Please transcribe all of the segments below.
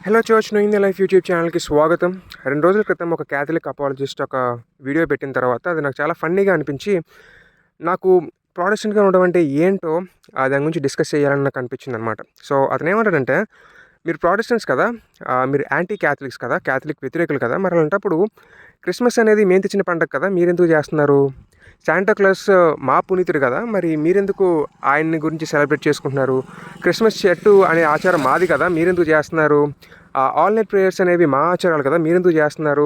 Hello church knowing the life YouTube ఛానల్కి స్వాగతం. 2 రోజుల క్రితం ఒక క్యాథలిక్ అపాలజిస్ట్ ఒక వీడియో పెట్టిన తర్వాత అది నాకు చాలా ఫన్నీగా అనిపించి, నాకు ప్రొటెస్టెంట్‌గా ఉండడం అంటే ఏంటో దాని గురించి డిస్కస్ చేయాలని నాకు అనిపించిందనమాట. సో అతనేమంటాడంటే, మీరు ప్రొటెస్టెంట్స్ కదా, మీరు యాంటీ క్యాథలిక్స్ కదా, క్యాథలిక్ వ్యతిరేకులు కదా, మరి అలాంటప్పుడు క్రిస్మస్ అనేది మేము తెచ్చిన పండగ కదా, మీరెందుకు చేస్తున్నారు? శాంటా క్లాస్ మా పునీతుడు కదా, మరి మీరెందుకు ఆయన్ని గురించి సెలబ్రేట్ చేసుకుంటున్నారు? క్రిస్మస్ చెట్టు అనే ఆచారం మాది కదా, మీరెందుకు చేస్తున్నారు? ఆల్ నైట్ ప్రేయర్స్ అనేవి మా ఆచారాలు కదా, మీరెందుకు చేస్తున్నారు?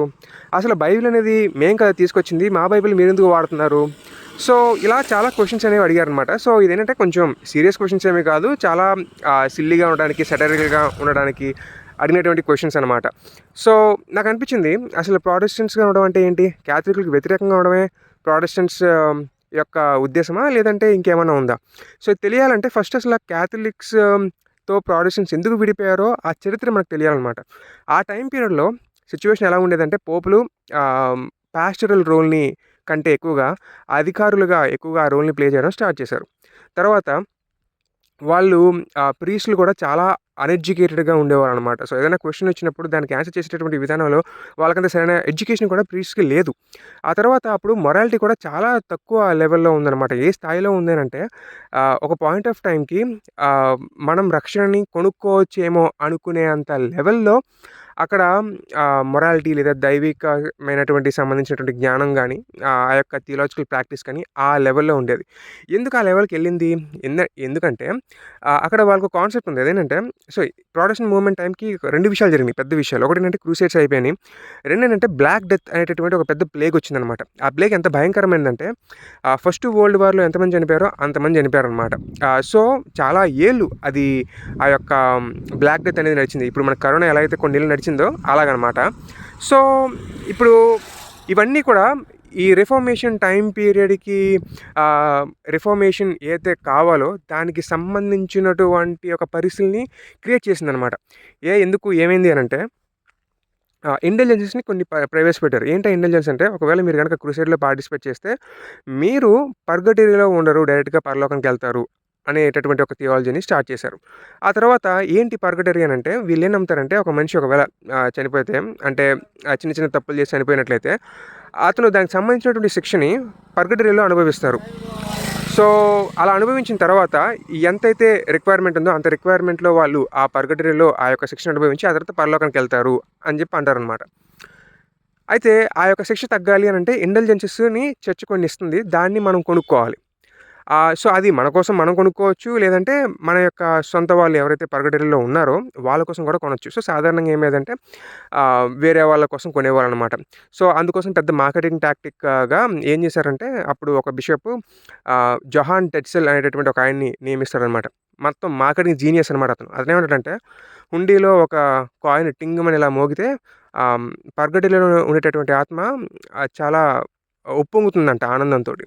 అసలు బైబిల్ అనేది మేం కదా తీసుకొచ్చింది, మా బైబిల్ మీరెందుకు వాడుతున్నారు? సో ఇలా చాలా క్వశ్చన్స్ అనేవి అడిగారనమాట. సో ఇదేంటంటే కొంచెం సీరియస్ క్వశ్చన్స్ ఏమీ కాదు, చాలా సిల్లీగా ఉండడానికి, సెటరికల్గా ఉండడానికి అడిగినటువంటి క్వశ్చన్స్ అనమాట. సో నాకు అనిపించింది, అసలు ప్రొటెస్టెంట్స్గా ఉండడం అంటే ఏంటి? క్యాథలిక్‌లకు వ్యతిరేకంగా ఉండడమే ప్రొటెస్టెంట్స్ యొక్క ఉద్దేశమా, లేదంటే ఇంకేమైనా ఉందా? సో తెలియాలంటే ఫస్ట్ అసలు క్యాథలిక్స్‌తో ప్రొటెస్టెంట్స్ ఎందుకు విడిపోయారో ఆ చరిత్ర మనకు తెలియాలన్నమాట. ఆ టైం పీరియడ్‌లో సిట్యుయేషన్ ఎలా ఉండేదంటే, పోపులు పాస్టరల్ రోల్‌ని కంటే ఎక్కువగా అధికారులుగా ఎక్కువగా ఆ రోల్‌ని ప్లే చేయడం స్టార్ట్ చేశారు. తర్వాత వాళ్ళు ప్రీస్టులు కూడా చాలా అన్‌ఎడ్యుకేటెడ్‌గా ఉండేవారనమాట. సో ఏదైనా క్వెషన్ వచ్చినప్పుడు దానికి ఆన్సర్ చేసేటటువంటి విధానంలో వాళ్ళకంత సరైన ఎడ్యుకేషన్ కూడా ప్రీస్ట్‌కి లేదు. ఆ తర్వాత అప్పుడు మొరాలిటీ కూడా చాలా తక్కువ లెవెల్‌లో ఉందనమాట. ఏ స్థాయిలో ఉందనంటే, ఒక పాయింట్ ఆఫ్ టైమ్‌కి మనం రక్షణని కొనుక్కోవచ్చేమో అనుకునే అంత లెవెల్‌లో అక్కడ మొరాలిటీ లేదా దైవికమైనటువంటి సంబంధించినటువంటి జ్ఞానం గానీ, ఆ యొక్క థియలాజికల్ ప్రాక్టీస్ కానీ ఆ లెవెల్‌లో ఉండేది. ఎందుకు ఆ లెవెల్‌కెళ్ళింది? ఎందుకంటే అక్కడ వాళ్ళకొక కాన్సెప్ట్ ఉంది. అదేంటంటే, సో ప్రొటెస్టెంట్ మూవ్‌మెంట్ టైంకి 2 విషయాలు జరిగినాయి, పెద్ద విషయాలు. ఒకటేంటంటే క్రూసేడ్స్ అయిపోయినాయి. రెండేంటంటే బ్లాక్ డెత్ అనేటటువంటి ఒక పెద్ద ప్లేగ్ వచ్చిందనమాట. ఆ ప్లేగ్ ఎంత భయంకరమైనదంటే, ఫస్ట్ వరల్డ్ వార్‌లో ఎంతమంది చనిపోయారో అంతమంది చనిపోయారనమాట. సో చాలా ఏళ్ళు అది ఆ యొక్క బ్లాక్ డెత్ అనేది నడిచింది. ఇప్పుడు మన కరోనా ఎలా అయితే కొన్నేళ్ళు నడిచిందో అలాగనమాట. సో ఇప్పుడు ఇవన్నీ కూడా ఈ రిఫార్మేషన్ టైం పీరియడ్‌కి రిఫార్మేషన్ ఏదైతే కావాలో దానికి సంబంధించినటువంటి ఒక పరిస్థితిని క్రియేట్ చేసిందనమాట. ఎందుకు ఏమైంది అనంటే, ఇంటెలిజెన్సెస్‌ని కొన్ని ప్రవేశపెట్టారు. ఏంటి ఇంటెలిజెన్స్ అంటే, ఒకవేళ మీరు గనక క్రూసేడ్‌లో పార్టిసిపేట్ చేస్తే మీరు పర్గటరీలో ఉండరు, డైరెక్ట్‌గా పరలోకానికెళ్తారు అనేటటువంటి ఒక థియాలజీని స్టార్ట్ చేశారు. ఆ తర్వాత ఏంటి పర్గటరీ అనంటే, వీళ్ళేం నమ్ముతారంటే, ఒక మనిషి ఒకవేళ చనిపోతే, అంటే చిన్న చిన్న తప్పులు చేసి చనిపోయినట్లయితే అతను దానికి సంబంధించినటువంటి శిక్షని పర్గటరీలో అనుభవిస్తారు. సో అలా అనుభవించిన తర్వాత ఎంతైతే రిక్వైర్మెంట్ ఉందో అంత రిక్వైర్మెంట్‌లో వాళ్ళు ఆ పర్గటరీలో ఆ యొక్క శిక్షను అనుభవించి ఆ తర్వాత పరలోకానికెళ్తారు అని చెప్పి అంటారనమాట. అయితే ఆ యొక్క శిక్ష తగ్గాలి అనంటే ఇంటెలిజెన్సెస్‌ని చర్చ్ కొన్ని ఇస్తుంది. దాన్ని మనం కొనుక్కోవాలి. సో అది మన కోసం మనం కొనుక్కోవచ్చు. లేదంటే మన యొక్క సొంత వాళ్ళు ఎవరైతే పర్గటరీలో ఉన్నారో వాళ్ళ కోసం కూడా కొనొచ్చు. సో సాధారణంగా ఏమయ్యేదంటే, వేరే వాళ్ళ కోసం కొనేవాళ్ళనమాట. సో అందుకోసం పెద్ద మార్కెటింగ్ టాక్టిక్‌గా ఏం చేశారంటే, అప్పుడు ఒక బిషప్ జొహాన్ టెట్సెల్ అనేటటువంటి ఒక ఆయన్ని నియమిస్తాడనమాట. మొత్తం మార్కెటింగ్ జీనియస్ అనమాట అతను. అతనేమంటాడంటే, హుండీలో ఒక కాయిన్ టింగుమని ఇలా మోగితే పర్గటరీలో ఉండేటటువంటి ఆత్మ చాలా ఉప్పొంగుతుందంట ఆనందంతోటి.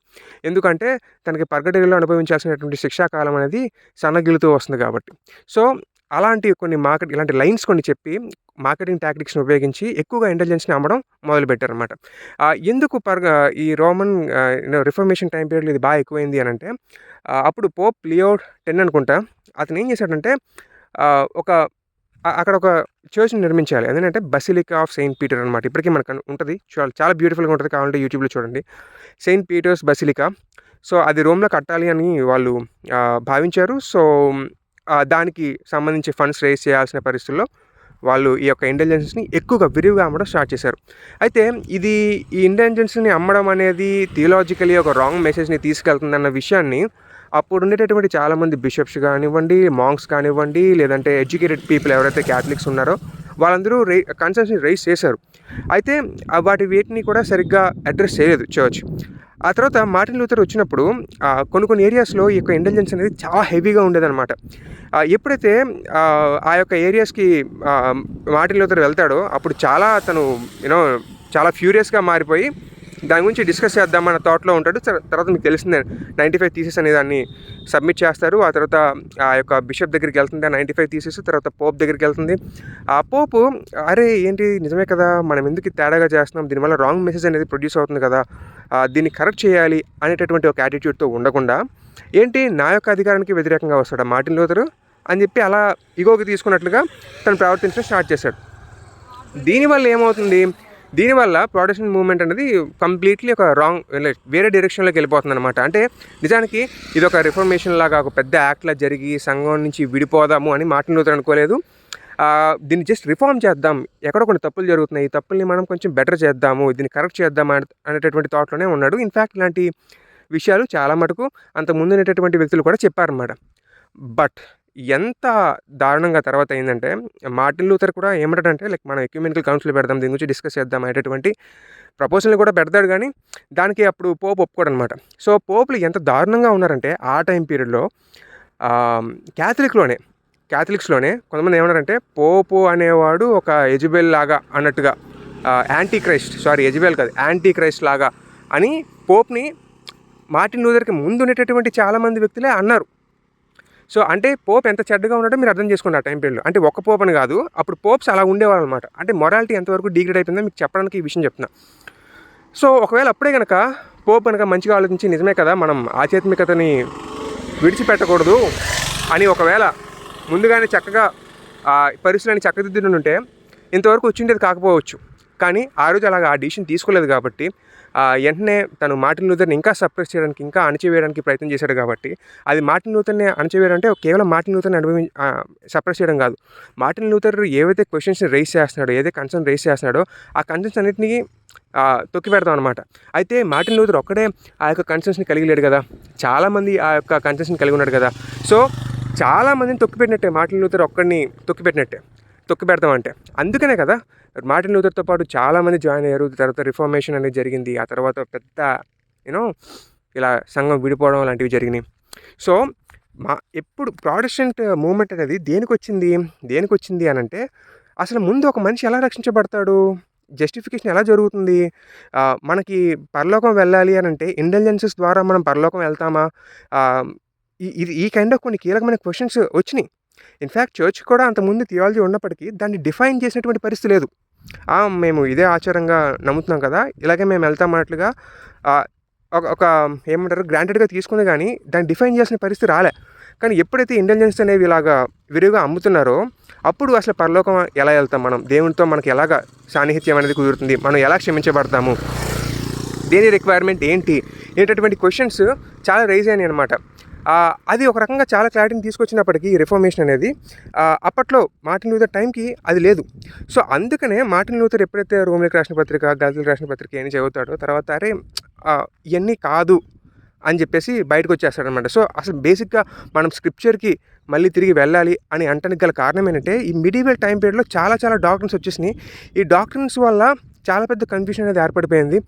ఎందుకంటే తనకి పర్గటరీలో అనుభవించాల్సినటువంటి శిక్షాకాలం అనేది సన్నగిల్లుతూ వస్తుంది కాబట్టి. సో అలాంటి కొన్ని ఇలాంటి లైన్స్ కొన్ని చెప్పి మార్కెటింగ్ టాక్టిక్స్‌ని ఉపయోగించి ఎక్కువగా ఇంటెలిజెన్స్‌ని అమ్మడం మొదలుపెట్టారనమాట. ఎందుకు ఈ రోమన్ రిఫర్మేషన్ టైమ్ పీరియడ్‌లో ఇది ఎక్కువైంది అనంటే, అప్పుడు పోప్ లియో 10 అనుకుంటా, అతను ఏం చేశాడంటే, ఒక అక్కడ ఒక చర్చ్‌ని నిర్మించాలి. అదేంటంటే బసిలికా ఆఫ్ సెయింట్ పీటర్ అనమాట. ఇప్పటికి మనకు ఉంటది. చాలా బ్యూటిఫుల్‌గా ఉంటది. కావాలంటే యూట్యూబ్‌లో చూడండి. Saint Peter's basilica. సో అది రోమ్‌లో కట్టాలి అని వాళ్ళు భావించారు. సో దానికి సంబంధించి ఫండ్స్ రైజ్ చేయాల్సిన పరిస్థితుల్లో వాళ్ళు ఈ యొక్క ఇంటెలిజెన్స్‌ని ఎక్కువగా విరివిగా అమ్మడం స్టార్ట్ చేశారు. అయితే ఈ ఇంటెలిజెన్స్‌ని అమ్మడం అనేది థియలాజికల్లీ ఒక రాంగ్ మెసేజ్‌ని తీసుకెళ్తుందన్న విషయాన్ని అప్పుడు ఉండేటటువంటి చాలామంది బిషప్స్ కానివ్వండి, మాంక్స్ కానివ్వండి, లేదంటే ఎడ్యుకేటెడ్ పీపుల్ ఎవరైతే క్యాథలిక్స్ ఉన్నారో వాళ్ళందరూ కన్సర్న్స్‌ని రైజ్ చేశారు. అయితే వీటిని కూడా సరిగ్గా అడ్రెస్ చేయలేదు చర్చ్. ఆ తర్వాత మార్టిన్ లూథర్ వచ్చినప్పుడు కొన్ని ఏరియాస్‌లో ఈ యొక్క ఇంటెలిజెన్స్ అనేది చాలా హెవీగా ఉండేదనమాట. ఎప్పుడైతే ఆ యొక్క ఏరియాస్‌కి మార్టిన్ లూథర్ వెళ్తాడో అప్పుడు చాలా అతను చాలా ఫ్యూరియస్‌గా మారిపోయి దాని గురించి డిస్కస్ చేద్దామన్న థాట్‌లో ఉంటాడు. తర్వాత మీకు తెలిసిందే 95 థీసిస్ అనే దాన్ని సబ్మిట్ చేస్తారు. ఆ తర్వాత ఆ యొక్క బిషప్ దగ్గరికి వెళ్తుంది. ఆ 95 థీసిస్ తర్వాత పోప్ దగ్గరికి వెళ్తుంది. ఆ పోపు, అరే ఏంటి నిజమే కదా, మనం ఎందుకు తేడాగా చేస్తున్నాం, దీనివల్ల రాంగ్ మెసేజ్ అనేది ప్రొడ్యూస్ అవుతుంది కదా, దీన్ని కరెక్ట్ చేయాలి అనేటటువంటి ఒక యాటిట్యూడ్‌తో ఉండకుండా, ఏంటి నా యొక్క అధికారానికి వ్యతిరేకంగా వస్తాడా మార్టిన్ లూథర్? అని చెప్పి అలా ఇగోకి తీసుకున్నట్లుగా తను ప్రవర్తించడం స్టార్ట్ చేశాడు. దీనివల్ల ఏమవుతుంది, దీనివల్ల ప్రొటెస్టెంట్ మూవ్మెంట్ అనేది కంప్లీట్లీ ఒక రాంగ్ వేరే డైరెక్షన్లోకి వెళ్ళిపోతుంది అనమాట. అంటే నిజానికి ఇది ఒక రిఫర్మేషన్ లాగా ఒక పెద్ద యాక్ట్లా జరిగి సంఘం నుంచి విడిపోదాము అని మార్టిన్ లూథర్ అనుకోలేదు. దీన్ని జస్ట్ రిఫార్మ్ చేద్దాం, ఎక్కడో కొన్ని తప్పులు జరుగుతున్నాయి, ఈ తప్పుల్ని మనం కొంచెం బెటర్ చేద్దాము, దీన్ని కరెక్ట్ చేద్దాం అనేటటువంటి థాట్లోనే ఉన్నాడు. ఇన్ఫ్యాక్ట్ ఇలాంటి విషయాలు చాలా మటుకు అంత ముందునేటటువంటి వ్యక్తులు కూడా చెప్పారన్నమాట. బట్ ఎంత దారుణంగా తర్వాత అయిందంటే, మార్టిన్ లూథర్ కూడా ఏమంటాడంటే మనం ఎక్యూమెనికల్ కౌన్సిల్ పెడదాం, దీని గురించి డిస్కస్ చేద్దాం అనేటటువంటి ప్రపోజల్ని కూడా పెడతాడు. కానీ దానికి అప్పుడు పోప్ ఒప్పుకోడు అనమాట. సో పోపులు ఎంత దారుణంగా ఉన్నారంటే ఆ టైం పీరియడ్లో క్యాథలిక్స్లోనే కొంతమంది ఏమన్నారంటే పోపు అనేవాడు ఒక ఎజబెల్ లాగా అన్నట్టుగా, యాంటీ క్రైస్ట్ లాగా అని పోప్ని మార్టిన్ లూథర్కి ముందు ఉండేటటువంటి చాలామంది వ్యక్తులే అన్నారు. సో అంటే పోప్ ఎంత చెడ్డగా ఉన్నాడో మీరు అర్థం చేసుకోండి ఆ టైం పీరియడ్లో. అంటే ఒక్క పోప్ అని కాదు, అప్పుడు పోప్స్ అలా ఉండేవాళ్ళు అనమాట. అంటే మొరాలిటీ ఎంతవరకు డిగ్రేడ్ అయిపోయిందో మీకు చెప్పడానికి ఈ విషయం చెప్తున్నా. సో ఒకవేళ అప్పుడే కనుక పోప్ కనుక మంచిగా ఆలోచించి నిజమే కదా మనం ఆధ్యాత్మికతని విడిచిపెట్టకూడదు అని ఒకవేళ ముందుగానే చక్కగా పరిస్థితులని చక్కదిద్దుని ఉంటే ఇంతవరకు వచ్చిండేది కాకపోవచ్చు. కానీ ఆ రోజు అలాగా ఆ డిసిషన్ తీసుకోలేదు కాబట్టి వెంటనే తను మార్టిన్ లూథర్ని ఇంకా సప్రెస్ చేయడానికి, ఇంకా అణచివేయడానికి ప్రయత్నం చేశాడు. కాబట్టి అది మార్టిన్ లూథర్ని అణచివేయడం అంటే కేవలం మార్టిన్ లూథర్ని సప్రెస్ చేయడం కాదు. మార్టిన్ లూథర్ ఏవైతే క్వశ్చన్స్ని రైజ్ చేస్తున్నాడో, ఏదైతే కన్సర్న్ రైజ్ చేస్తున్నాడో ఆ కన్సర్న్స్ అన్నింటినీ తొక్కి పెడతాం అనమాట. అయితే మార్టిన్ లూథర్ ఒక్కడే ఆ యొక్క కన్సర్న్స్ని కలిగి లేడు కదా, చాలామంది ఆ యొక్క కన్సర్న్స్ని కలిగి ఉన్నాడు కదా. సో చాలామందిని తొక్కిపెట్టినట్టే, మార్టిన్ లూథర్ ఒక్కడిని తొక్కి పెడతామంటే. అందుకనే కదా మార్టిన్ లూథర్తో పాటు చాలామంది జాయిన్ అయ్యారు. తర్వాత రిఫార్మేషన్ అనేది జరిగింది. ఆ తర్వాత పెద్ద ఇలా సంఘం విడిపోవడం లాంటివి జరిగినాయి. సో ఎప్పుడు ప్రొటెస్టెంట్ మూవ్మెంట్ అనేది దేనికి వచ్చింది అని అంటే, అసలు ముందు ఒక మనిషి ఎలా రక్షించబడతాడు, జస్టిఫికేషన్ ఎలా జరుగుతుంది, మనకి పరలోకం వెళ్ళాలి అని అంటే ఇంటెలిజెన్సెస్ ద్వారా మనం పరలోకం వెళ్తామా, ఈ కైండ్ ఆఫ్ కొన్ని కీలకమైన క్వశ్చన్స్ వచ్చినాయి. ఇన్ఫ్యాక్ట్ చర్చ్ కూడా అంతకుముందు థియాలజీ ఉన్నప్పటికీ దాన్ని డిఫైన్ చేసినటువంటి పరిస్థితి లేదు. మేము ఇదే ఆచారంగా నమ్ముతున్నాం కదా, ఇలాగే మేము వెళ్తాం అన్నట్లుగా ఒక ఏమంటారు గ్రాంటెడ్గా తీసుకుంది, కానీ దాన్ని డిఫైన్ చేసిన పరిస్థితి రాలే. కానీ ఎప్పుడైతే ఇంటెలిజెన్స్ అనేవి ఇలాగా విరివిగా అమ్ముతున్నారో అప్పుడు అసలు పరలోకం ఎలా వెళ్తాం, మనం దేవునితో మనకి ఎలాగ సాన్నిహిత్యం అనేది కుదురుతుంది, మనం ఎలా క్షమించబడతాము, దేని రిక్వైర్మెంట్ ఏంటి అనేటటువంటి క్వశ్చన్స్ చాలా రైజ్ అయినాయి అనమాట. అది ఒక రకంగా చాలా క్లారిటీని తీసుకొచ్చినప్పటికీ రిఫార్మేషన్ అనేది అప్పట్లో మార్టిన్ లూథర్ టైంకి అది లేదు. సో అందుకనే మార్టిన్ లూథర్ ఎప్పుడైతే రోమిలకు రాసిన పత్రిక, గలాతీయులకు రాసిన పత్రిక అని చదువుతాడో తర్వాత ఇవన్నీ కాదు అని చెప్పేసి బయటకు వచ్చేస్తాడనమాట. సో అసలు బేసిక్గా మనం స్క్రిప్చర్కి మళ్ళీ తిరిగి వెళ్ళాలి అని అంటానికి గల కారణం ఏంటంటే, ఈ మిడివల్ టైం పీరియడ్లో చాలా డాక్ట్రిన్స్ వచ్చేసినాయి. ఈ డాక్ట్రిన్స్ వల్ల చాలా పెద్ద కన్ఫ్యూషన్ అనేది ఏర్పడిపోయింది.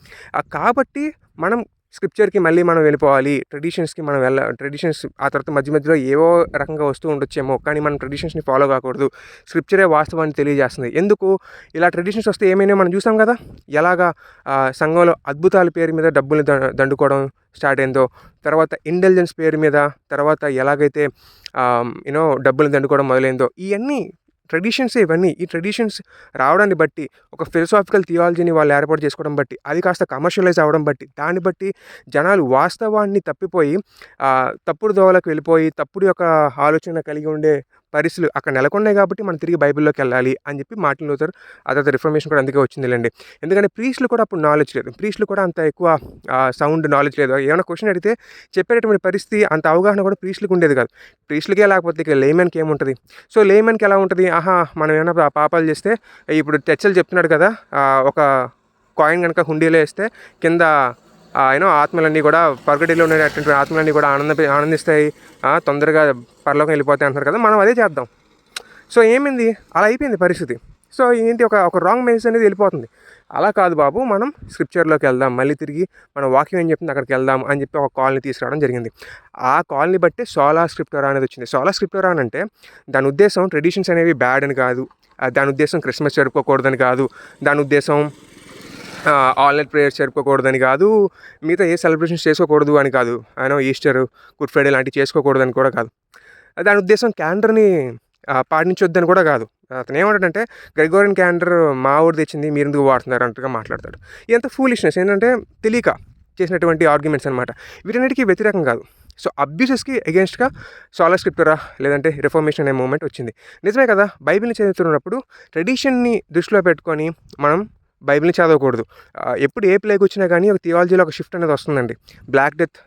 కాబట్టి మనం స్క్రిప్చర్కి మళ్ళీ మనం వెళ్ళిపోవాలి, ట్రెడిషన్స్కి మనం ట్రెడిషన్స్ ఆ తర్వాత మధ్యలో ఏవో రకంగా వస్తూ ఉండొచ్చేమో, కానీ మనం ట్రెడిషన్స్ని ఫాలో కాకూడదు, స్క్రిప్చరే వాస్తవాన్ని తెలియజేస్తుంది. ఎందుకు ఇలా ట్రెడిషన్స్ వస్తే ఏమైనా మనం చూసాం కదా, ఎలాగా సంఘంలో అద్భుతాల పేరు మీద డబ్బుల్ని దండుకోవడం స్టార్ట్ అయిందో, తర్వాత ఇంటెలిజెన్స్ పేరు మీద తర్వాత ఎలాగైతే డబ్బుల్ని దండుకోవడం మొదలైందో, ఇవన్నీ ట్రెడిషన్స్ ఇవన్నీ. ఈ ట్రెడిషన్స్ రావడాన్ని బట్టి ఒక ఫిలసాఫికల్ థియాలజీని వాళ్ళు ఏర్పాటు చేసుకోవడం బట్టి, అది కాస్త కమర్షియలైజ్ అవ్వడం బట్టి, దాన్ని బట్టి జనాలు వాస్తవాన్ని తప్పిపోయి తప్పుడు దోవలకు వెళ్ళిపోయి తప్పుడు యొక్క ఆలోచన కలిగి ఉండే పరిస్థితులు అక్కడ నెలకొన్నాయి. కాబట్టి మనం తిరిగి బైబిల్లోకి వెళ్ళాలి అని చెప్పి మార్టిన్ లూథర్ ఆ తర్వాత రిఫర్మేషన్ కూడా అందుకే వచ్చిందిలేండి. ఎందుకంటే ప్రీస్టులు కూడా అప్పుడు నాలెడ్జ్ లేదు, ప్రీస్టులు కూడా అంత ఎక్కువ సౌండ్ నాలెడ్జ్ లేదు. ఏమైనా క్వశ్చన్ అడిగితే చెప్పేటటువంటి పరిస్థితి అంత అవగాహన కూడా ప్రీస్టులకు ఉండేది కాదు. ప్రీస్టులకే లేకపోతే ఇక లేమెన్కి ఏముంటుంది. సో లేమెన్కి ఎలా ఉంటుంది, మనం ఏమైనా పాపాలు చేస్తే ఇప్పుడు చర్చలు చెప్తున్నాడు కదా, ఒక కాయిన్ కనుక హుండీలో వేస్తే కింద ఆత్మలన్నీ కూడా పర్గడిలో ఉండేటటువంటి ఆత్మలన్నీ కూడా ఆనందిస్తాయి, తొందరగా పరలోకం వెళ్ళిపోతాయి అంటున్నారు కదా, మనం అదే చేద్దాం. సో ఏమైంది, అలా అయిపోయింది పరిస్థితి. సో ఏంటి ఒక రాంగ్ మెసేజ్ అనేది వెళ్ళిపోతుంది. అలా కాదు బాబు, మనం స్క్రిప్చర్లోకి వెళ్దాం, మళ్ళీ తిరిగి మన వాక్యం ఏం చెప్తుంది అక్కడికి వెళ్దాం అని చెప్పి ఒక కాల్ని తీసుకురావడం జరిగింది. ఆ కాల్ని బట్టి సోలా స్క్రిప్టోరా అనేది వచ్చింది. సోలా స్క్రిప్టోరా అని అంటే దాని ఉద్దేశం ట్రెడిషన్స్ అనేవి బ్యాడ్ అని కాదు, దాని ఉద్దేశం క్రిస్మస్ జరుపుకోకూడదని కాదు, దాని ఉద్దేశం ఆల్ నైట్ ప్రేయర్స్ జరుపుకోకూడదని కాదు, మిగతా ఏ సెలబ్రేషన్స్ చేసుకోకూడదు అని కాదు, ఈస్టర్, గుడ్ ఫ్రైడే లాంటివి చేసుకోకూడదని కూడా కాదు, దాని ఉద్దేశం క్యాలెండర్ని పాటించొద్దని కూడా కాదు. అతను ఏమంటాడంటే గ్రెగోరియన్ క్యాలెండర్ మా ఊరు తెచ్చింది మీరు ఎందుకు వాడుతున్నారు అంటగా మాట్లాడతాడు. ఇదంతా ఫూలిష్నెస్, ఏంటంటే తెలియక చేసినటువంటి ఆర్గ్యుమెంట్స్ అనమాట. వీటన్నిటికీ వ్యతిరేకం కాదు. సో అబ్యూసెస్కి అగేన్స్ట్గా సోలా స్క్రిప్చురా లేదంటే రిఫర్మేషన్ అనే మూమెంట్ వచ్చింది. నిజమే కదా, బైబిల్ని చదువుతున్నప్పుడు ట్రెడిషన్ని దృష్టిలో పెట్టుకొని మనం బైబిల్ని చదవకూడదు. ఎప్పుడు ఏ ప్లేగ్ వచ్చినా కానీ ఒక థియాలజీలో ఒక షిఫ్ట్ అనేది వస్తుందండి. బ్లాక్ డెత్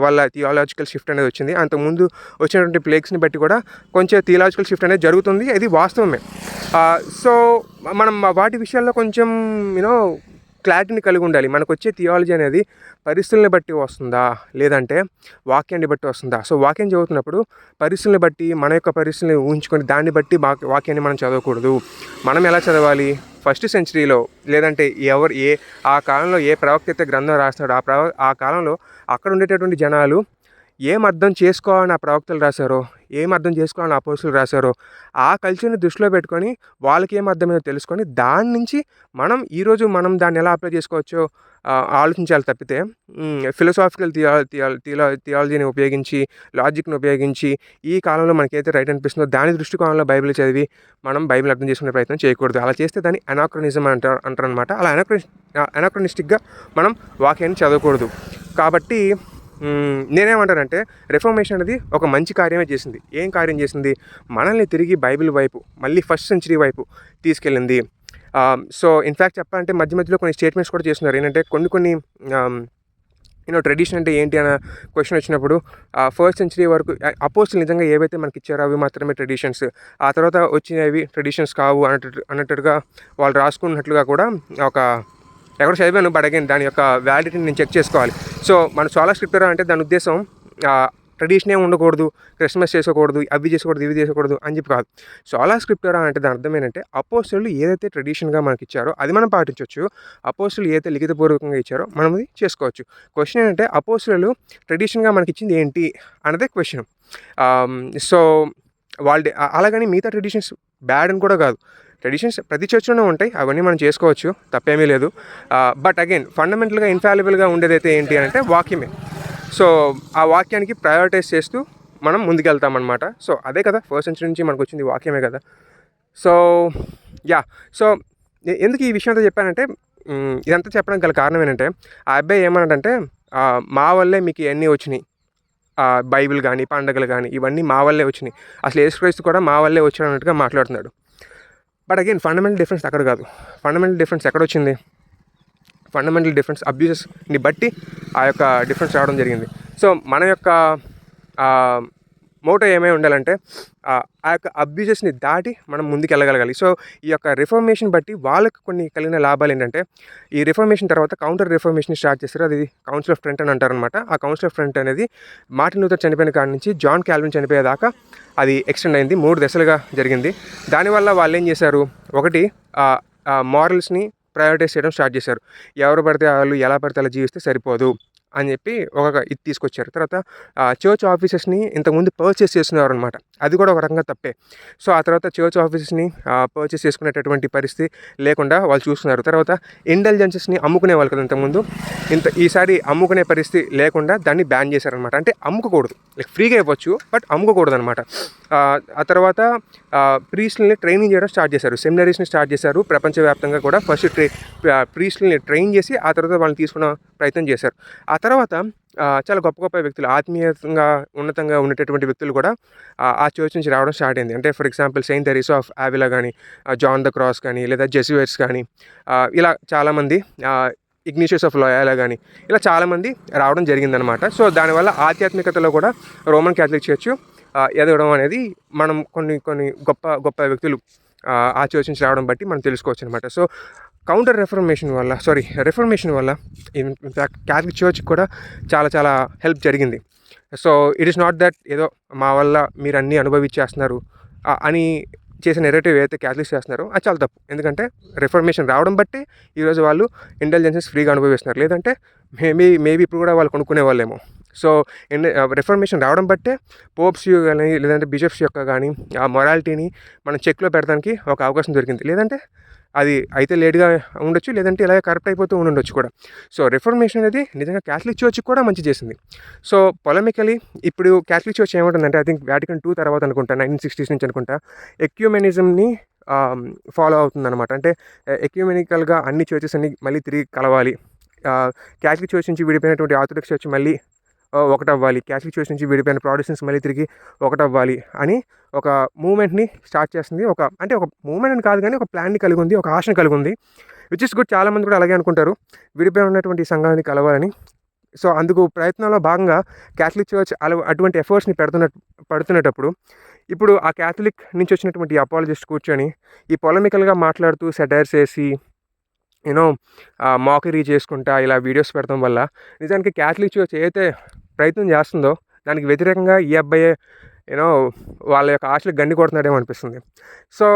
వల్ల థియాలజికల్ షిఫ్ట్ అనేది వచ్చింది. అంతకుముందు వచ్చినటువంటి ప్లేగ్స్ని బట్టి కూడా కొంచెం థియాలజికల్ షిఫ్ట్ అనేది జరుగుతుంది. అది వాస్తవమే. సో మనం వాటి విషయాల్లో కొంచెం యూనో క్లారిటీని కలిగి ఉండాలి. మనకు వచ్చే థియాలజీ అనేది పరిస్థితుల్ని బట్టి వస్తుందా లేదంటే వాక్యాన్ని బట్టి వస్తుందా? సో వాక్యం చదువుతున్నప్పుడు పరిస్థితుల్ని బట్టి మన యొక్క పరిస్థితుల్ని ఊహించుకొని దాన్ని బట్టి వాక్యాన్ని మనం చదవకూడదు. మనం ఎలా చదవాలి? ఫస్ట్ సెంచరీలో లేదంటే ఆ కాలంలో ఏ ప్రవక్త అయితే గ్రంథం రాస్తాడో ఆ కాలంలో అక్కడ ఉండేటటువంటి జనాలు ఏం అర్థం చేసుకోవాలని ఆ ప్రవక్తలు రాశారో, ఏం అర్థం చేసుకోవాలని అపోస్తులు రాశారో ఆ కల్చర్ని దృష్టిలో పెట్టుకొని వాళ్ళకి ఏం అర్థమైందో తెలుసుకొని దాని నుంచి ఈరోజు మనం దాన్ని ఎలా అప్లై చేసుకోవచ్చో ఆలోచించాలి తప్పితే ఫిలసాఫికల్ థియాలజీని ఉపయోగించి లాజిక్ని ఉపయోగించి ఈ కాలంలో మనకైతే రైట్ అనిపిస్తుందో దాని దృష్టికోణంలో బైబిల్ చదివి మనం బైబిల్ అర్థం చేసుకునే ప్రయత్నం చేయకూడదు. అలా చేస్తే దాన్ని అనాక్రోనిజం అంటారనమాట. అలా అనాక్రోనిస్టిక్గా మనం వాక్యాన్ని చదవకూడదు. కాబట్టి నేనేమంటానంటే రిఫర్మేషన్ అనేది ఒక మంచి కార్యమే చేసింది. ఏం కార్యం చేసింది? మనల్ని తిరిగి బైబిల్ వైపు మళ్ళీ ఫస్ట్ సెంచరీ వైపు తీసుకెళ్ళింది. సో ఇన్ఫ్యాక్ట్ చెప్పాలంటే మధ్య మధ్యలో కొన్ని స్టేట్మెంట్స్ కూడా చేస్తున్నారు. ఏంటంటే కొన్ని ట్రెడిషన్ అంటే ఏంటి అన్న క్వశ్చన్ వచ్చినప్పుడు ఫస్ట్ సెంచరీ వరకు అపోస్తులు నిజంగా ఏవైతే మనకి ఇచ్చారో అవి మాత్రమే ట్రెడిషన్స్, ఆ తర్వాత వచ్చినవి ట్రెడిషన్స్ కావు అన్నట్టుగా వాళ్ళు రాసుకున్నట్లుగా కూడా ఒక ఎక్కడ చదివాను. బట్ అగైన్ దాని యొక్క వ్యాలిడిటీని నేను చెక్ చేసుకోవాలి. సో మన సోలా స్క్రిప్చురా అంటే దాని ఉద్దేశం ట్రెడిషనే ఉండకూడదు, క్రిస్మస్ చేసుకోకూడదు, అవి చేసుకోకూడదు, ఇవి చేసుకోకూడదు అని చెప్పి కాదు. సోలా స్క్రిప్చురా అంటే దాని అర్థం ఏంటంటే అపోస్తులు ఏదైతే ట్రెడిషన్గా మనకి ఇచ్చారో అది మనం పాటించవచ్చు. అపోస్తులు ఏదైతే లిఖితపూర్వకంగా ఇచ్చారో మనం అది చేసుకోవచ్చు. క్వశ్చన్ ఏంటంటే అపోస్తులు ట్రెడిషన్గా మనకి ఇచ్చింది ఏంటి అన్నదే క్వశ్చన్. సో వాళ్ళు అలాగని మిగతా ట్రెడిషన్స్ బ్యాడ్ అని కూడా కాదు. ట్రెడిషన్స్ ప్రతి చర్చ్లోనే ఉంటాయి, అవన్నీ మనం చేసుకోవచ్చు, తప్పేమీ లేదు. బట్ అగైన్ ఫండమెంటల్గా ఇన్ఫాలిబుల్గా ఉండేదైతే ఏంటి అంటే వాక్యమే. సో ఆ వాక్యానికి ప్రయారిటైజ్ చేస్తూ మనం ముందుకెళ్తామన్నమాట. సో అదే కదా ఫస్ట్ సెంచరీ నుంచి మనకు వచ్చింది వాక్యమే కదా. సో సో ఎందుకు ఈ విషయం అంతా చెప్పానంటే ఇదంతా చెప్పడానికి గల కారణం ఏంటంటే ఆ అబ్బాయి ఏమన్నాడంటే మా వల్లే మీకు ఇవన్నీ వచ్చినాయి, బైబిల్ కానీ పండుగలు కానీ ఇవన్నీ మా వల్లే వచ్చినాయి, అసలు యేసుక్రీస్తు కూడా మా వల్లే వచ్చాడు అన్నట్టుగా మాట్లాడుతున్నాడు. బట్ అగైన్ ఫండమెంటల్ డిఫరెన్స్ అక్కడ కాదు. ఫండమెంటల్ డిఫరెన్స్ ఎక్కడ వచ్చింది? ఫండమెంటల్ డిఫరెన్స్ అబ్యూసెస్ని బట్టి ఆ యొక్క డిఫరెన్స్ రావడం జరిగింది. సో మన యొక్క మోటో ఏమై ఉండాలంటే ఆ యొక్క అబ్యూజెస్ని దాటి మనం ముందుకు వెళ్ళగలగాలి. సో ఈ యొక్క రిఫర్మేషన్ బట్టి వాళ్ళకి కొన్ని కలిగిన లాభాలు ఏంటంటే ఈ రిఫర్మేషన్ తర్వాత కౌంటర్ రిఫర్మేషన్ స్టార్ట్ చేస్తారు. అది కౌన్సిల్ ఆఫ్ ట్రెంట్ అని అంటారనమాట. ఆ కౌన్సిల్ ఆఫ్ ట్రెంట్ అనేది మార్టిన్ లూథర్ చనిపోయిన కాడి నుంచి జాన్ క్యాల్విన్ చనిపోయేదాకా అది ఎక్స్టెండ్ అయింది. 3 దశలుగా జరిగింది. దానివల్ల వాళ్ళు ఏం చేశారు? ఒకటి మారల్స్ని ప్రయారిటైజ్ చేయడం స్టార్ట్ చేశారు. ఎవరు పడితే వాళ్ళు ఎలా పడితే అలా జీవిస్తే సరిపోదు అని చెప్పి ఇది తీసుకొచ్చారు. తర్వాత చర్చ్ ఆఫీసెస్ని ఇంతకుముందు పర్చేస్ చేస్తున్నారు అనమాట. అది కూడా ఒక రకంగా తప్పే. సో ఆ తర్వాత చర్చ్ ఆఫీసెస్ని పర్చేస్ చేసుకునేటటువంటి పరిస్థితి లేకుండా వాళ్ళు చూస్తున్నారు. తర్వాత ఇంటెలిజెన్సెస్ని అమ్ముకునే వాళ్ళు కదా ఇంతకుముందు, ఈసారి అమ్ముకునే పరిస్థితి లేకుండా దాన్ని బ్యాన్ చేశారనమాట. అంటే అమ్ముకోకూడదు, ఫ్రీగా ఇవ్వచ్చు బట్ అమ్ముకోకూడదు అనమాట. ఆ తర్వాత ప్రీస్ట్ని ట్రైనింగ్ చేయడం స్టార్ట్ చేశారు. సెమినరీస్ని స్టార్ట్ చేశారు. ప్రపంచవ్యాప్తంగా కూడా ఫస్ట్ ప్రీస్ట్ని ట్రైన్ చేసి ఆ తర్వాత వాళ్ళని తీసుకున్న ప్రయత్నం చేశారు. ఆ తర్వాత చాలా గొప్ప గొప్ప వ్యక్తులు, ఆత్మీయంగా ఉన్నతంగా ఉండేటటువంటి వ్యక్తులు కూడా ఆ చర్చ్ నుంచి రావడం స్టార్ట్ అయింది. అంటే for example Saint Teresa of Avila కానీ, జాన్ ద క్రాస్ కానీ, లేదా జెస్యుయిట్స్ కానీ, ఇలా చాలామంది, ఇగ్నిషియస్ ఆఫ్ లోయాలా కానీ, ఇలా చాలామంది రావడం జరిగిందనమాట. సో దానివల్ల ఆధ్యాత్మికతలో కూడా రోమన్ క్యాథలిక్ చర్చ్ ఎదగడం అనేది మనం కొన్ని గొప్ప గొప్ప వ్యక్తులు ఆ చర్చ్ నుంచి రావడం బట్టి మనం తెలుసుకోవచ్చు అనమాట. సో కౌంటర్ రిఫర్మేషన్ వల్ల ఇన్ఫ్యాక్ట్ క్యాథలిక్ చర్చ్ కూడా చాలా చాలా హెల్ప్ జరిగింది. So it is not that ఏదో మా వల్ల మీరు అన్నీ అనుభవించేస్తున్నారు అని చేసే నెరేటివ్ ఏదైతే క్యాథలిక్స్ చేస్తున్నారో అది చాలా తప్పు. ఎందుకంటే రిఫర్మేషన్ రావడం బట్టి ఈరోజు వాళ్ళు ఇంటెలిజెన్సెస్ ఫ్రీగా అనుభవిస్తున్నారు. లేదంటే మేబీ ఇప్పుడు కూడా వాళ్ళు కొనుక్కునే వాళ్ళేమో. సో రిఫర్మేషన్ రావడం బట్టే పోప్స్ కానీ లేదంటే బిషప్స్ యొక్క కానీ ఆ మొరాలిటీని మనం చెక్లో పెడడానికి ఒక అవకాశం దొరికింది. లేదంటే అది అయితే లేట్గా ఉండొచ్చు, లేదంటే ఇలాగే కరెక్ట్ అయిపోతూ ఉండొచ్చు కూడా. సో రిఫర్మేషన్ అనేది నిజంగా క్యాథలిక్ చర్చ్కి కూడా మంచి చేసింది. సో పొలమికలీ ఇప్పుడు క్యాథలిక్ చర్చ్ ఏమంటుందంటే ఐ థింక్ Vatican II తర్వాత అనుకుంటా 1960s నుంచి అనుకుంటా ఎక్యూమెనిజంని ఫాలో అవుతుందన్నమాట. అంటే ఎక్యూమెనికల్గా అన్ని చర్చెస్ అన్ని మళ్ళీ తిరిగి కలవాలి. క్యాథలిక్ చర్చ్ నుంచి విడిపోయినటువంటి ఆర్థోడాక్స్ చర్చ్ మళ్ళీ ఒకటవ్వాలి, క్యాథలిక్ చర్చ్ నుంచి విడిపోయిన ప్రాటెస్టెంట్స్ మళ్ళీ తిరిగి ఒకటవ్వాలి అని ఒక మూవ్మెంట్ని స్టార్ట్ చేస్తుంది. ఒక మూవ్మెంట్ అని కాదు కానీ ఒక ప్లాన్ని కలిగి ఉంది, ఒక ఆశను కలిగి ఉంది. Which is good. చాలామంది కూడా అలాగే అనుకుంటారు, విడిపోయి ఉన్నటువంటి సంఘాన్ని కలవాలని. సో అందుకు ప్రయత్నంలో భాగంగా క్యాథలిక్ చర్చ్ అటువంటి ఎఫర్ట్స్ని పడుతున్నప్పుడు ఇప్పుడు ఆ క్యాథలిక్ నుంచి వచ్చినటువంటి అపాలజిస్ట్ కూర్చొని ఈ పొలమికల్గా మాట్లాడుతూ సెటైర్స్ వేసి మాకరీ చేసుకుంటా ఇలా వీడియోస్ పెడతాం వల్ల నిజానికి క్యాథలిక్ చర్చ్ ఏదైతే ప్రయత్నం చేస్తుందో దానికి వ్యతిరేకంగా ఈ అబ్బాయి వాళ్ళ యొక్క ఆశలకు గండి కొడుతున్నాడేమో అనిపిస్తుంది. సో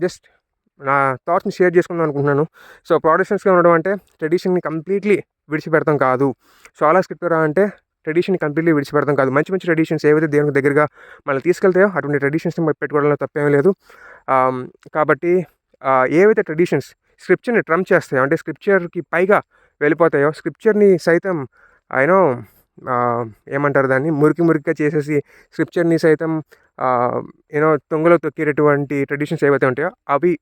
జస్ట్ నా థాట్స్ని షేర్ చేసుకుందాం అనుకుంటున్నాను. సో ప్రొటెస్టెంట్స్గా ఉండడం అంటే ట్రెడిషన్ని కంప్లీట్లీ విడిచిపెడతాం కాదు. సోలా స్క్రిప్చురా అంటే ట్రెడిషన్ని కంప్లీట్లీ విడిచిపెడతాం కాదు. మంచి మంచి ట్రెడిషన్స్ ఏవైతే దేవునికి దగ్గరగా మనల్ని తీసుకెళ్తాయో అటువంటి ట్రెడిషన్స్ని పెట్టుకోవడంలో తప్పేమీ లేదు. కాబట్టి ఏవైతే ట్రెడిషన్స్ స్క్రిప్చర్ని ట్రంప్ చేస్తాయో, అంటే స్క్రిప్చర్కి పైగా వెళ్ళిపోతాయో, స్క్రిప్చర్ని సైతం ఏమంటారు దాన్ని మురికిగా చేసేసి స్క్రిప్చర్ని సైతం తొంగలో తొక్కేటటువంటి ట్రెడిషన్స్ ఏవైతే ఉంటాయో అవి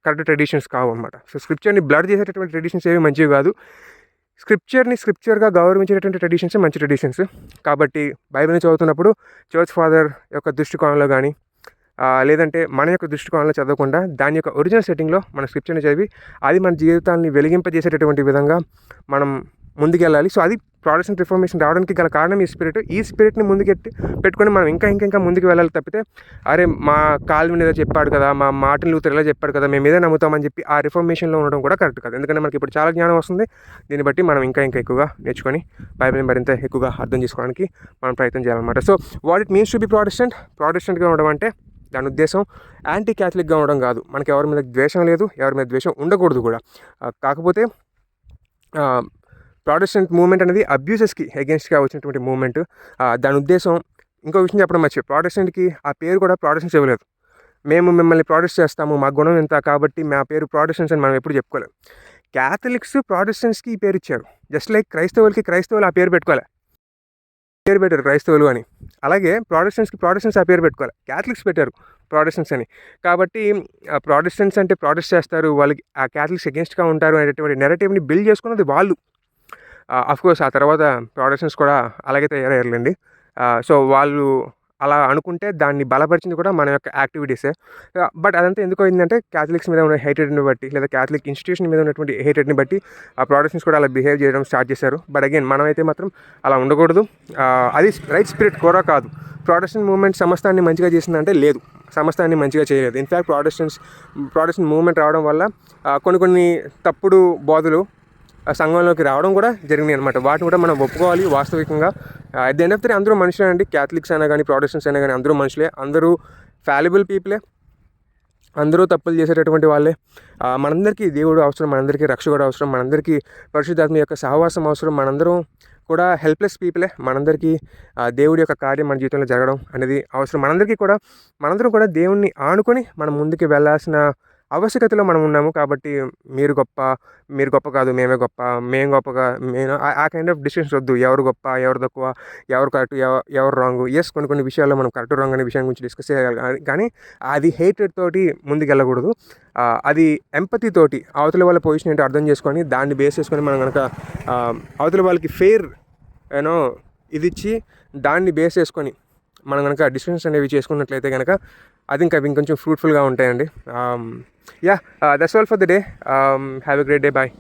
కరెక్ట్ ట్రెడిషన్స్ కావు అనమాట. సో స్క్రిప్చర్ని బ్లర్ చేసేటటువంటి ట్రెడిషన్స్ ఏవి మంచివి కాదు. స్క్రిప్చర్గా గౌరవించేటటువంటి ట్రెడిషన్స్ మంచి ట్రెడిషన్స్. కాబట్టి బైబిల్ని చదువుతున్నప్పుడు చర్చ్ ఫాదర్ యొక్క దృష్టికోణంలో కానీ లేదంటే మన యొక్క దృష్టికోణంలో చదవకుండా దాని యొక్క ఒరిజినల్ సెట్టింగ్లో మన స్క్రిప్చర్ని చదివి అది మన జీవితాన్ని వెలిగింపజేసేటటువంటి విధంగా మనం ముందుకెళ్ళాలి. సో అది ప్రొటెస్టెంట్ రిఫార్మేషన్ రావడానికి గల కారణం ఈ స్పిరిట్ని ముందుకెట్టి పెట్టుకొని మనం ఇంకా ముందుకు వెళ్ళాలి తప్పితే అరే మా కాల్విన్ ఏదో చెప్పాడు కదా, మా మార్టిన్ లూథర్ ఇలా చెప్పాడు కదా, మేము ఏదో నమ్ముతామని చెప్పి ఆ రిఫార్మేషన్లో ఉండడం కూడా కరెక్ట్ కాదు. ఎందుకంటే మనకి ఇప్పుడు చాలా జ్ఞానం వస్తుంది. దీన్ని బట్టి మనం ఇంకా ఎక్కువగా నేర్చుకొని బైబిల్ని మరింత ఎక్కువగా అర్థం చేసుకోవడానికి మనం ప్రయత్నం చేయాలన్నమాట. So what it means to be ప్రొటెస్టెంట్గా ఉండడం అంటే దాని ఉద్దేశం యాంటీ క్యాథలిక్గా ఉండడం కాదు. మనకి ఎవరి మీద ద్వేషం లేదు, ఎవరి మీద ద్వేషం ఉండకూడదు కూడా. కాకపోతే ప్రొటెస్టెంట్ మూవ్మెంట్ అనేది అబ్యూసెస్కి అగేన్స్ట్గా వచ్చినటువంటి మూవ్మెంట్. దాని ఉద్దేశం ఇంకో విషయం చెప్పడం మర్చి, ప్రొటెస్టెంట్కి ఆ పేరు కూడా ప్రొటెస్టెంట్స్ ఇవ్వలేదు. మేము మిమ్మల్ని ప్రొటెస్ట్ చేస్తాము, మా గుణం ఎంత కాబట్టి మా పేరు ప్రొటెస్టెంట్స్ అని మనం ఎప్పుడు చెప్పుకోలేదు. క్యాథలిక్స్ ప్రొటెస్టెంట్స్కి ఈ పేరు ఇచ్చారు. జస్ట్ లైక్ క్రైస్తవులు ఆ పేరు పెట్టుకోవాలి, పేరు పెట్టారు క్రైస్తవులు అని. అలాగే ప్రొటెస్టెంట్స్ ఆ పేరు పెట్టుకోవాలి, క్యాథలిక్స్ పెట్టారు ప్రొటెస్టెంట్స్ అని. కాబట్టి ప్రొటెస్టెంట్స్ అంటే ప్రొటెస్ట్ చేస్తారు, వాళ్ళకి ఆ క్యాథలిక్స్ అగేన్స్ట్గా ఉంటారు అనేటటువంటి నెరేటివ్ని బిల్డ్ చేసుకున్నది వాళ్ళు. అఫ్కోర్స్ ఆ తర్వాత ప్రొటెస్టెంట్స్ కూడా అలాగే తయారయ్యారులేండి. సో వాళ్ళు అలా అనుకుంటే దాన్ని బలపరిచింది కూడా మన యొక్క యాక్టివిటీసే. బట్ అదంతా ఎందుకు అయిందంటే క్యాథలిక్స్ మీద ఉన్న హేటెడ్ని బట్టి, లేదా క్యాథలిక్ ఇన్స్టిట్యూషన్ మీద ఉన్నటువంటి హేటెడ్ని బట్టి ఆ ప్రొటెస్టెంట్స్ కూడా అలా బిహేవ్ చేయడం స్టార్ట్ చేశారు. బట్ అగైన్ మనమైతే మాత్రం అలా ఉండకూడదు. అది రైట్ స్పిరిట్ కూడా కాదు. ప్రొటెస్టెంట్ మూవ్మెంట్ సమస్తాన్ని మంచిగా చేసిందంటే లేదు, సమస్తాన్ని మంచిగా చేయలేదు. ఇన్ఫ్యాక్ట్ ప్రొటెస్టెంట్ మూవ్మెంట్ రావడం వల్ల కొన్ని తప్పుడు బోధలు సంఘంలోకి రావడం కూడా జరిగినాయి అనమాట. వాటిని కూడా మనం ఒప్పుకోవాలి. వాస్తవికంగా at the end of the day అందరూ మనుషులే అండి. క్యాథలిక్స్ అయినా కానీ ప్రొటెస్టెంట్స్ అయినా కానీ అందరూ మనుషులే, అందరూ ఫ్యాలిబుల్ పీపులే, అందరూ తప్పులు చేసేటటువంటి వాళ్ళే. మనందరికీ దేవుడు అవసరం, మనందరికీ రక్షకుడు అవసరం, మనందరికీ పరిశుద్ధాత్మ యొక్క సహవాసం అవసరం. మనందరం కూడా హెల్ప్లెస్ పీపులే. మనందరికీ దేవుడి యొక్క కార్యం మన జీవితంలో జరగడం అనేది అవసరం. మనందరం కూడా దేవుణ్ణి ఆనుకొని మనం ముందుకు వెళ్ళాల్సిన ఆవశ్యకతలో మనం ఉన్నాము. కాబట్టి మీరు గొప్ప కాదు, మేము గొప్పగా ఆ కైండ్ ఆఫ్ డిసిషన్స్ వద్దు. ఎవరు గొప్ప, ఎవరు తక్కువ, ఎవరు కరెక్ట్, ఎవరు రాంగ్. ఎస్, కొన్ని విషయాల్లో మనం కరెక్ట్ రాంగ్ అనే విషయం గురించి డిస్కస్ చేయాలి. కానీ అది హేటెడ్ తోటి ముందుకు వెళ్ళకూడదు. అది ఎంపతి తోటి అవతల వాళ్ళ పొజిషన్ ఏంటో అర్థం చేసుకొని దాన్ని బేస్ చేసుకొని మనం కనుక అవతల వాళ్ళకి ఫెయిర్ ఇది ఇచ్చి దాన్ని బేస్ చేసుకొని మనం కనుక డిసిషన్స్ అనేవి చేసుకున్నట్లయితే కనుక అది ఇంకొంచెం ఫ్రూట్ఫుల్గా ఉంటాయండి. That's all for the day. Have a great day. Bye.